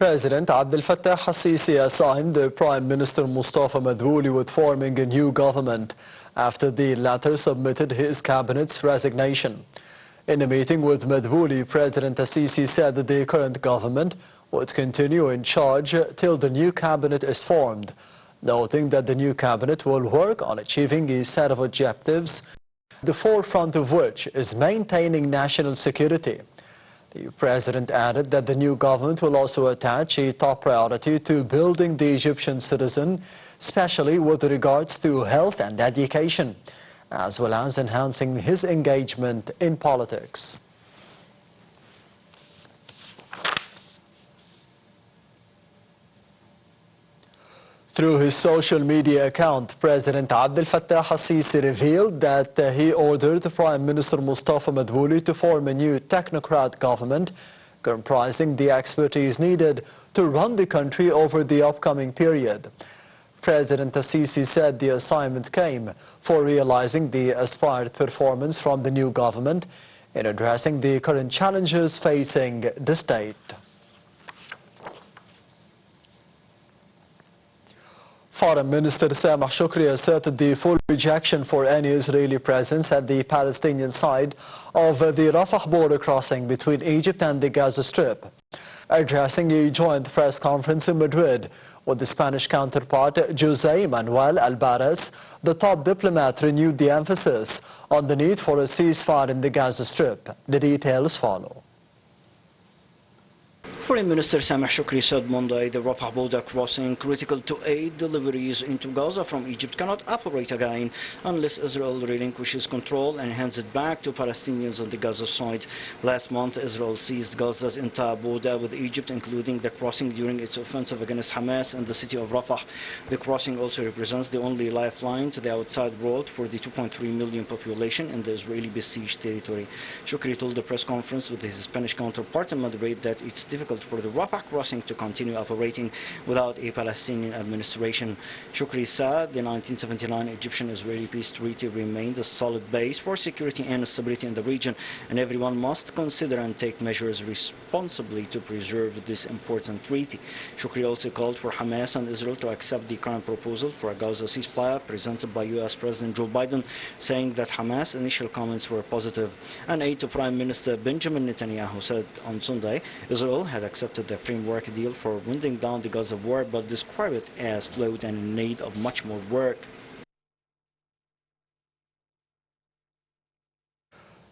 President Abdel Fattah al-Sisi assigned the Prime Minister Mustafa Madbouli with forming a new government after the latter submitted his cabinet's resignation. In a meeting with Madbouli, President al-Sisi said that the current government would continue in charge till the new cabinet is formed, noting that the new cabinet will work on achieving a set of objectives, the forefront of which is maintaining national security. The president added that the new government will also attach a top priority to building the Egyptian citizen, especially with regards to health and education, as well as enhancing his engagement in politics. Through his social media account, President Abdel Fattah al-Sisi revealed that he ordered Prime Minister Mustafa Madbouli to form a new technocrat government comprising the expertise needed to run the country over the upcoming period. President al-Sisi said the assignment came for realizing the aspired performance from the new government in addressing the current challenges facing the state. Foreign Minister Sameh Shoukry asserted the full rejection for any Israeli presence at the Palestinian side of the Rafah border crossing between Egypt and the Gaza Strip. Addressing a joint press conference in Madrid with the Spanish counterpart José Manuel Alvarez, the top diplomat renewed the emphasis on the need for a ceasefire in the Gaza Strip. The details follow. Foreign Minister Sameh Shoukry said Monday the Rafah border crossing, critical to aid deliveries into Gaza from Egypt, cannot operate again unless Israel relinquishes control and hands it back to Palestinians on the Gaza side. Last month, Israel seized Gaza's entire border with Egypt, including the crossing during its offensive against Hamas in the city of Rafah. The crossing also represents the only lifeline to the outside world for the 2.3 million population in the Israeli besieged territory. Shoukry told the press conference with his Spanish counterpart in Madrid that it's difficult for the Rafah crossing to continue operating without a Palestinian administration. Shoukry said the 1979 Egyptian-Israeli peace treaty remained a solid base for security and stability in the region, and everyone must consider and take measures responsibly to preserve this important treaty. Shoukry also called for Hamas and Israel to accept the current proposal for a Gaza ceasefire presented by U.S. President Joe Biden, saying that Hamas' initial comments were positive. An aide to Prime Minister Benjamin Netanyahu said on Sunday Israel had accepted the framework deal for winding down the Gaza war, but described it as flawed and in need of much more work.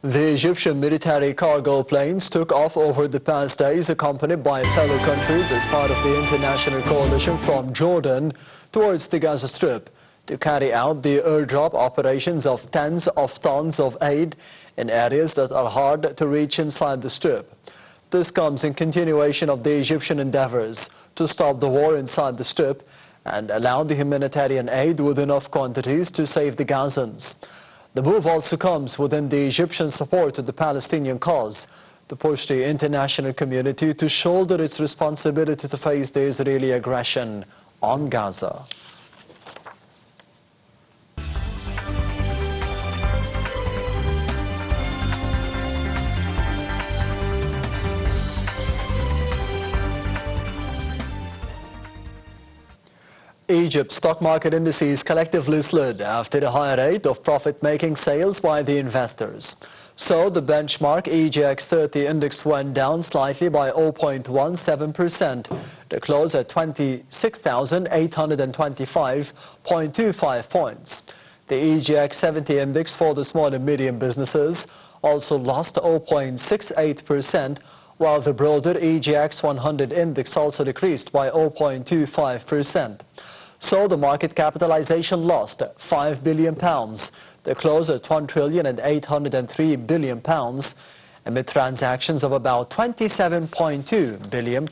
The Egyptian military cargo planes took off over the past days, accompanied by fellow countries as part of the international coalition from Jordan towards the Gaza Strip to carry out the airdrop operations of tens of tons of aid in areas that are hard to reach inside the Strip. This comes in continuation of the Egyptian endeavors to stop the war inside the Strip and allow the humanitarian aid with enough quantities to save the Gazans. The move also comes within the Egyptian support to the Palestinian cause to push the international community to shoulder its responsibility to face the Israeli aggression on Gaza. Egypt's stock market indices collectively slid after a higher rate of profit-making sales by the investors. So the benchmark EGX 30 index went down slightly by 0.17% to close at 26,825.25 points. The EGX 70 index for the small and medium businesses also lost 0.68%, while the broader EGX 100 index also decreased by 0.25%. So the market capitalization lost £5 billion to close at £1,803 billion amid transactions of about £27.2 billion.